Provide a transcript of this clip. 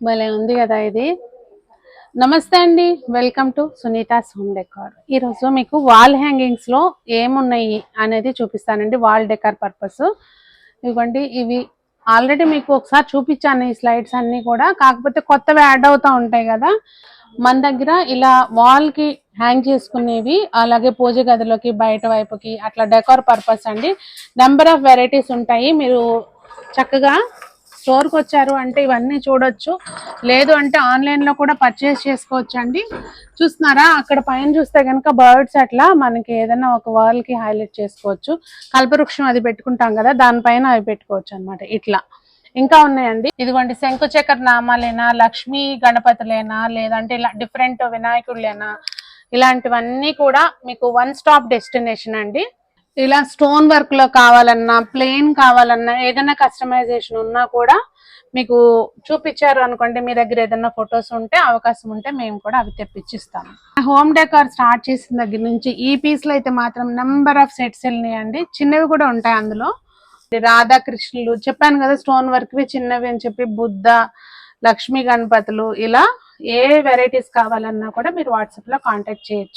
భలే ఉంది కదా ఇది. నమస్తే అండి, welcome to Sunita's home decor. ఈరోజు మీకు వాల్ హ్యాంగింగ్స్ లో ఏమున్నాయి అనేది చూపిస్తానండి. వాల్ డెకార్ పర్పస్ ఇవ్వండి. ఇవి ఆల్రెడీ మీకు ఒకసారి చూపించాను ఈ స్లైడ్స్ అన్ని కూడా, కాకపోతే కొత్తవి యాడ్ అవుతూ ఉంటాయి కదా. మన దగ్గర ఇలా వాల్ కి హ్యాంగ్ చేసుకునేవి, అలాగే పూజ గదిలోకి బయట వైపుకి అట్లా డెకార్ పర్పస్ అండి. నెంబర్ ఆఫ్ వెరైటీస్ ఉంటాయి. మీరు చక్కగా స్టోర్కి వచ్చారు అంటే ఇవన్నీ చూడొచ్చు, లేదు అంటే ఆన్లైన్లో కూడా పర్చేస్ చేసుకోవచ్చు అండి. చూస్తున్నారా అక్కడ పైన చూస్తే కనుక బర్డ్స్ అట్లా మనకి ఏదైనా ఒక వాల్కి హైలైట్ చేసుకోవచ్చు. కల్పవృక్షం అది పెట్టుకుంటాం కదా, దానిపైన అవి పెట్టుకోవచ్చు అనమాట. ఇట్లా ఇంకా ఉన్నాయండి. ఇదిగోండి, శంకు చక్ర నామాలేనా, లక్ష్మీ గణపతులేనా, లేదంటే ఇలా డిఫరెంట్ వినాయకుడులేనా, ఇలాంటివన్నీ కూడా మీకు వన్ స్టాప్ డెస్టినేషన్ అండి. ఇలా స్టోన్ వర్క్ లో కావాలన్నా, ప్లెయిన్ కావాలన్నా, ఏదైనా కస్టమైజేషన్ ఉన్నా కూడా మీకు చూపించారు అనుకోండి. మీ దగ్గర ఏదైనా ఫొటోస్ ఉంటే, అవకాశం ఉంటే మేము కూడా అవి తెప్పించిస్తాము. హోమ్ డెకార్ స్టార్ట్ చేసిన దగ్గర నుంచి ఈ పీస్ లో అయితే మాత్రం నెంబర్ ఆఫ్ సెట్స్ వెళ్ళినాయండి. చిన్నవి కూడా ఉంటాయి అందులో. రాధాకృష్ణులు చెప్పాను కదా, స్టోన్ వర్క్ వి చిన్నవి అని చెప్పి, బుద్ధ, లక్ష్మీ గణపతులు, ఇలా ఏ వెరైటీస్ కావాలన్నా కూడా మీరు వాట్సాప్ లో కాంటాక్ట్ చేయొచ్చు.